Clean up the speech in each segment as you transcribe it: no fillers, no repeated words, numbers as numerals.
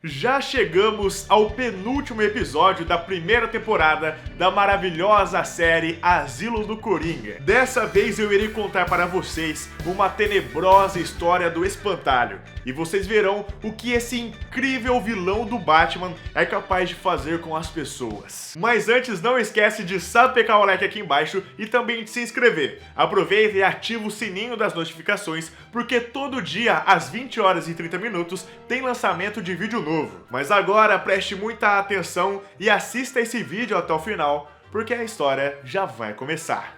Já chegamos ao penúltimo episódio da primeira temporada da maravilhosa série Asilo do Coringa. Dessa vez eu irei contar para vocês uma tenebrosa história do Espantalho, e vocês verão o que esse incrível vilão do Batman é capaz de fazer com as pessoas. Mas antes, não esquece de sapecar o like aqui embaixo e também de se inscrever. Aproveita e ativa o sininho das notificações, porque todo dia às 20 horas e 30 minutos tem lançamento de vídeo novo. Mas agora preste muita atenção e assista esse vídeo até o final, porque a história já vai começar.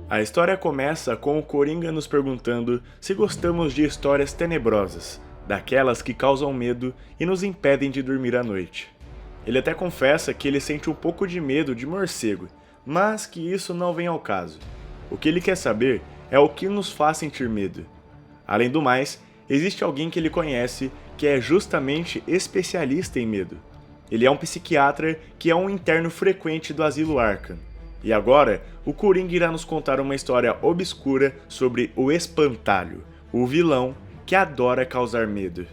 A história começa com o Coringa nos perguntando se gostamos de histórias tenebrosas, daquelas que causam medo e nos impedem de dormir à noite. Ele até confessa que ele sente um pouco de medo de morcego, mas que isso não vem ao caso. O que ele quer saber é o que nos faz sentir medo. Além do mais, existe alguém que ele conhece que é justamente especialista em medo. Ele é um psiquiatra que é um interno frequente do Asilo Arkham. E agora, o Coringa irá nos contar uma história obscura sobre o Espantalho, o vilão que adora causar medo.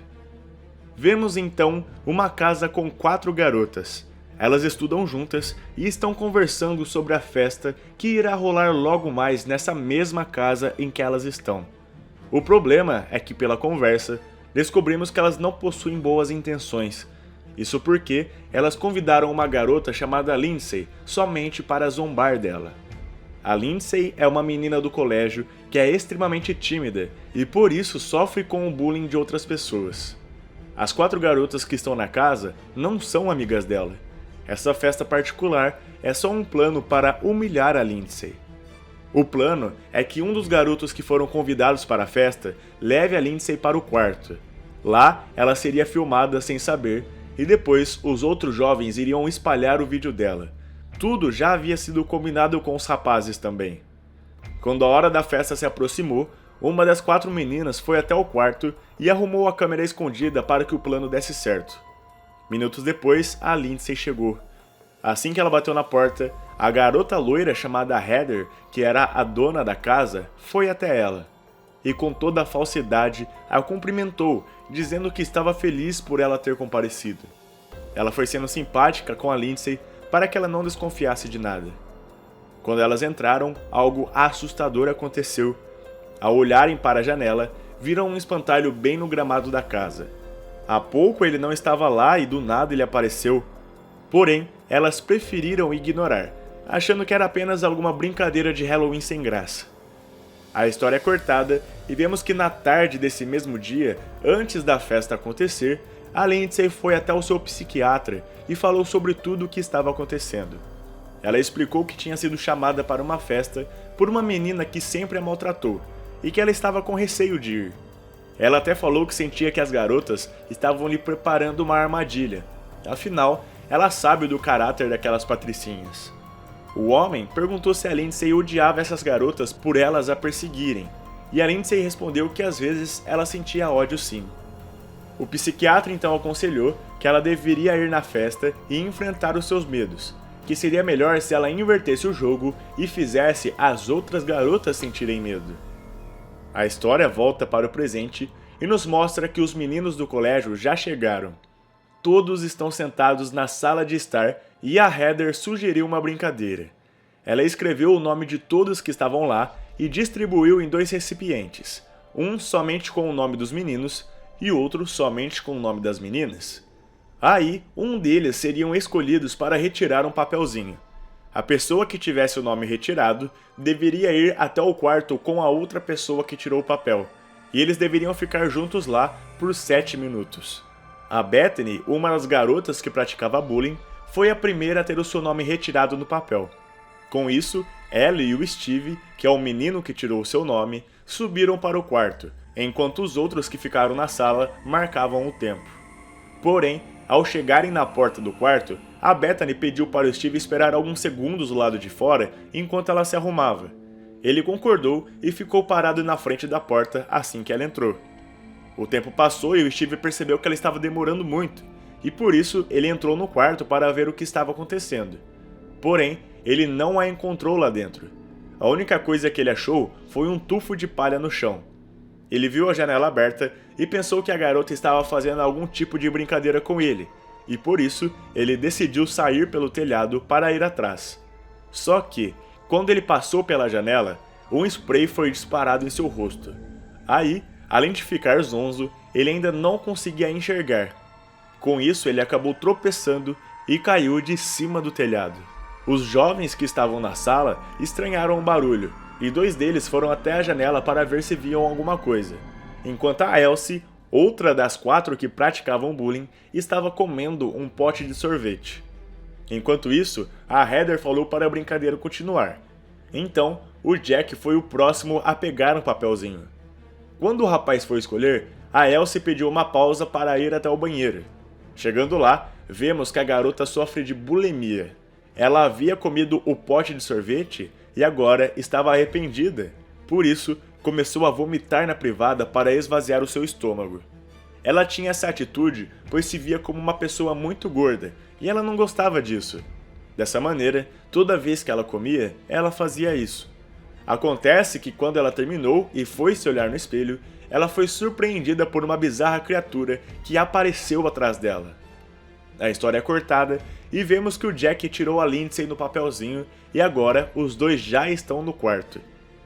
Vemos então uma casa com 4 garotas. Elas estudam juntas e estão conversando sobre a festa que irá rolar logo mais nessa mesma casa em que elas estão. O problema é que, pela conversa, descobrimos que elas não possuem boas intenções. Isso porque elas convidaram uma garota chamada Lindsay somente para zombar dela. A Lindsay é uma menina do colégio que é extremamente tímida e por isso sofre com o bullying de outras pessoas. As 4 garotas que estão na casa não são amigas dela. Essa festa particular é só um plano para humilhar a Lindsay. O plano é que um dos garotos que foram convidados para a festa leve a Lindsay para o quarto. Lá, ela seria filmada sem saber, e depois os outros jovens iriam espalhar o vídeo dela. Tudo já havia sido combinado com os rapazes também. Quando a hora da festa se aproximou, uma das 4 meninas foi até o quarto e arrumou a câmera escondida para que o plano desse certo. Minutos depois, a Lindsay chegou. Assim que ela bateu na porta, a garota loira chamada Heather, que era a dona da casa, foi até ela. E com toda a falsidade, a cumprimentou, dizendo que estava feliz por ela ter comparecido. Ela foi sendo simpática com a Lindsay para que ela não desconfiasse de nada. Quando elas entraram, algo assustador aconteceu. Ao olharem para a janela, viram um espantalho bem no gramado da casa. Há pouco ele não estava lá e do nada ele apareceu. Porém, elas preferiram ignorar, achando que era apenas alguma brincadeira de Halloween sem graça. A história é cortada e vemos que na tarde desse mesmo dia, antes da festa acontecer, a Lindsay foi até o seu psiquiatra e falou sobre tudo o que estava acontecendo. Ela explicou que tinha sido chamada para uma festa por uma menina que sempre a maltratou e que ela estava com receio de ir. Ela até falou que sentia que as garotas estavam lhe preparando uma armadilha. Afinal, ela sabe do caráter daquelas patricinhas. O homem perguntou se a Lindsay odiava essas garotas por elas a perseguirem, e a Lindsay respondeu que às vezes ela sentia ódio sim. O psiquiatra então aconselhou que ela deveria ir na festa e enfrentar os seus medos, que seria melhor se ela invertesse o jogo e fizesse as outras garotas sentirem medo. A história volta para o presente e nos mostra que os meninos do colégio já chegaram. Todos estão sentados na sala de estar e a Heather sugeriu uma brincadeira. Ela escreveu o nome de todos que estavam lá e distribuiu em 2 recipientes, um somente com o nome dos meninos e outro somente com o nome das meninas. Aí, um deles seriam escolhidos para retirar um papelzinho. A pessoa que tivesse o nome retirado deveria ir até o quarto com a outra pessoa que tirou o papel, e eles deveriam ficar juntos lá por 7 minutos. A Bethany, uma das garotas que praticava bullying, foi a primeira a ter o seu nome retirado no papel. Com isso, ela e o Steve, que é o menino que tirou o seu nome, subiram para o quarto, enquanto os outros que ficaram na sala marcavam o tempo. Porém, ao chegarem na porta do quarto, a Bethany pediu para o Steve esperar alguns segundos do lado de fora enquanto ela se arrumava. Ele concordou e ficou parado na frente da porta assim que ela entrou. O tempo passou e o Steve percebeu que ela estava demorando muito, e por isso ele entrou no quarto para ver o que estava acontecendo. Porém, ele não a encontrou lá dentro. A única coisa que ele achou foi um tufo de palha no chão. Ele viu a janela aberta e pensou que a garota estava fazendo algum tipo de brincadeira com ele, e por isso ele decidiu sair pelo telhado para ir atrás. Só que, quando ele passou pela janela, um spray foi disparado em seu rosto. Aí, além de ficar zonzo, ele ainda não conseguia enxergar. Com isso, ele acabou tropeçando e caiu de cima do telhado. Os jovens que estavam na sala estranharam o barulho, e 2 deles foram até a janela para ver se viam alguma coisa, enquanto a Elsie, outra das 4 que praticavam bullying, estava comendo um pote de sorvete. Enquanto isso, a Heather falou para a brincadeira continuar. Então, o Jack foi o próximo a pegar um papelzinho. Quando o rapaz foi escolher, a Elsie pediu uma pausa para ir até o banheiro. Chegando lá, vemos que a garota sofre de bulimia. Ela havia comido o pote de sorvete e agora estava arrependida. Por isso, começou a vomitar na privada para esvaziar o seu estômago. Ela tinha essa atitude pois se via como uma pessoa muito gorda e ela não gostava disso. Dessa maneira, toda vez que ela comia, ela fazia isso. Acontece que quando ela terminou e foi se olhar no espelho, ela foi surpreendida por uma bizarra criatura que apareceu atrás dela. A história é cortada e vemos que o Jack tirou a Lindsay no papelzinho e agora os dois já estão no quarto.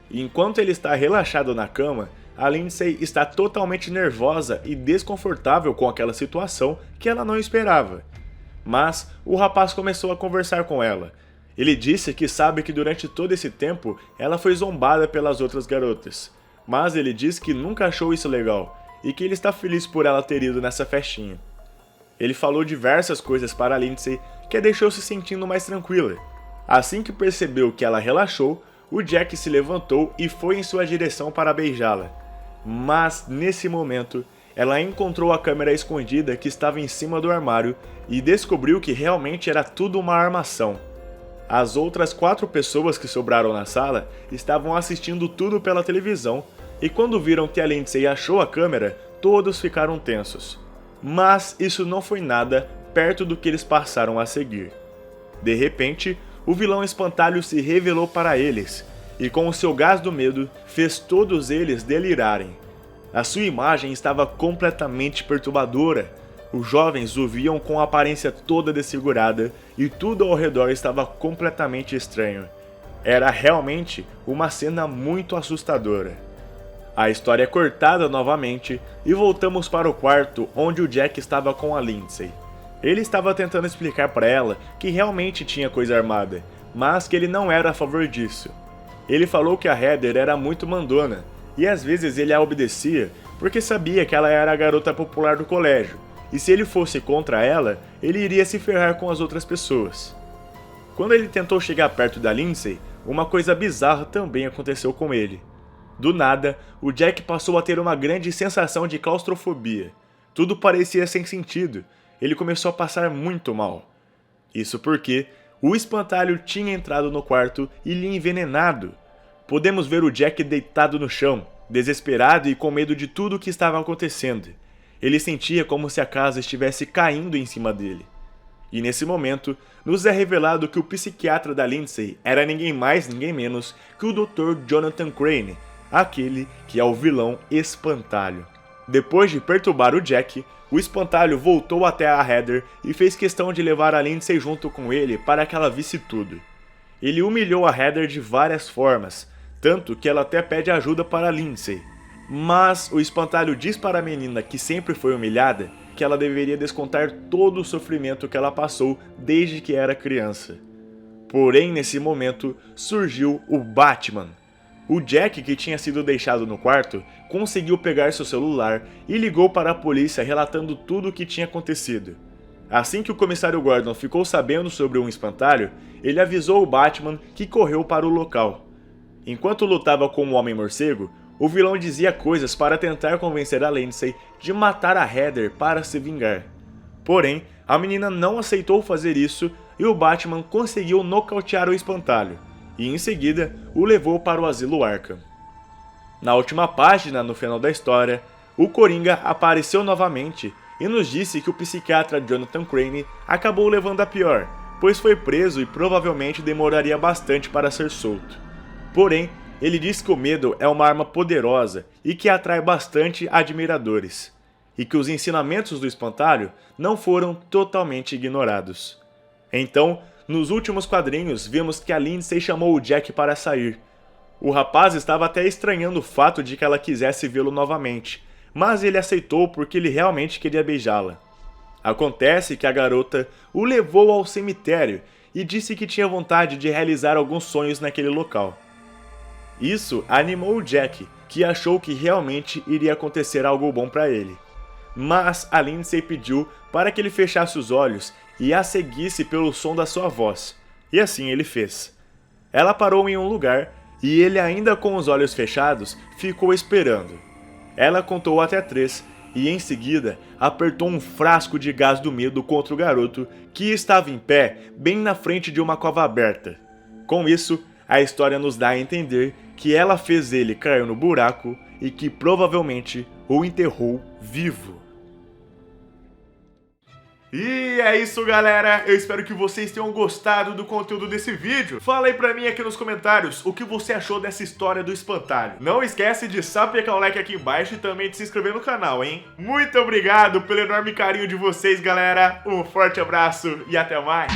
Enquanto ele está relaxado na cama, a Lindsay está totalmente nervosa e desconfortável com aquela situação que ela não esperava. Mas o rapaz começou a conversar com ela. Ele disse que sabe que durante todo esse tempo ela foi zombada pelas outras garotas, mas ele diz que nunca achou isso legal e que ele está feliz por ela ter ido nessa festinha. Ele falou diversas coisas para a Lindsay que a deixou se sentindo mais tranquila. Assim que percebeu que ela relaxou, o Jack se levantou e foi em sua direção para beijá-la. Mas, nesse momento, ela encontrou a câmera escondida que estava em cima do armário e descobriu que realmente era tudo uma armação. As outras 4 pessoas que sobraram na sala estavam assistindo tudo pela televisão e quando viram que a Lindsay achou a câmera, todos ficaram tensos. Mas isso não foi nada perto do que eles passaram a seguir. De repente, o vilão espantalho se revelou para eles e com o seu gás do medo fez todos eles delirarem. A sua imagem estava completamente perturbadora. Os jovens o viam com a aparência toda desfigurada e tudo ao redor estava completamente estranho. Era realmente uma cena muito assustadora. A história é cortada novamente e voltamos para o quarto onde o Jack estava com a Lindsay. Ele estava tentando explicar para ela que realmente tinha coisa armada, mas que ele não era a favor disso. Ele falou que a Heather era muito mandona e às vezes ele a obedecia porque sabia que ela era a garota popular do colégio. E se ele fosse contra ela, ele iria se ferrar com as outras pessoas. Quando ele tentou chegar perto da Lindsay, uma coisa bizarra também aconteceu com ele. Do nada, o Jack passou a ter uma grande sensação de claustrofobia. Tudo parecia sem sentido. Ele começou a passar muito mal. Isso porque o espantalho tinha entrado no quarto e lhe envenenado. Podemos ver o Jack deitado no chão, desesperado e com medo de tudo o que estava acontecendo. Ele sentia como se a casa estivesse caindo em cima dele. E nesse momento, nos é revelado que o psiquiatra da Lindsay era ninguém mais, ninguém menos que o Dr. Jonathan Crane, aquele que é o vilão espantalho. Depois de perturbar o Jack, o espantalho voltou até a Heather e fez questão de levar a Lindsay junto com ele para que ela visse tudo. Ele humilhou a Heather de várias formas, tanto que ela até pede ajuda para a Lindsay. Mas o espantalho diz para a menina que sempre foi humilhada que ela deveria descontar todo o sofrimento que ela passou desde que era criança. Porém, nesse momento, surgiu o Batman. O Jack, que tinha sido deixado no quarto, conseguiu pegar seu celular e ligou para a polícia relatando tudo o que tinha acontecido. Assim que o comissário Gordon ficou sabendo sobre um espantalho, ele avisou o Batman que correu para o local. Enquanto lutava com o Homem-Morcego, o vilão dizia coisas para tentar convencer a Lindsay de matar a Heather para se vingar. Porém, a menina não aceitou fazer isso e o Batman conseguiu nocautear o espantalho, e em seguida o levou para o asilo Arkham. Na última página, no final da história, o Coringa apareceu novamente e nos disse que o psiquiatra Jonathan Crane acabou levando a pior, pois foi preso e provavelmente demoraria bastante para ser solto. Porém, ele diz que o medo é uma arma poderosa e que atrai bastante admiradores, e que os ensinamentos do espantalho não foram totalmente ignorados. Então, nos últimos quadrinhos, vemos que a Lindsay chamou o Jack para sair. O rapaz estava até estranhando o fato de que ela quisesse vê-lo novamente, mas ele aceitou porque ele realmente queria beijá-la. Acontece que a garota o levou ao cemitério e disse que tinha vontade de realizar alguns sonhos naquele local. Isso animou o Jack, que achou que realmente iria acontecer algo bom para ele. Mas a Lindsay pediu para que ele fechasse os olhos e a seguisse pelo som da sua voz, e assim ele fez. Ela parou em um lugar e ele, ainda com os olhos fechados, ficou esperando. Ela contou até 3 e em seguida apertou um frasco de gás do medo contra o garoto, que estava em pé bem na frente de uma cova aberta. Com isso, a história nos dá a entender que ela fez ele cair no buraco e que provavelmente o enterrou vivo. E é isso, galera, eu espero que vocês tenham gostado do conteúdo desse vídeo. Fala aí pra mim aqui nos comentários o que você achou dessa história do espantalho. Não esquece de sapecar o like aqui embaixo e também de se inscrever no canal, hein? Muito obrigado pelo enorme carinho de vocês, galera. Um forte abraço e até mais.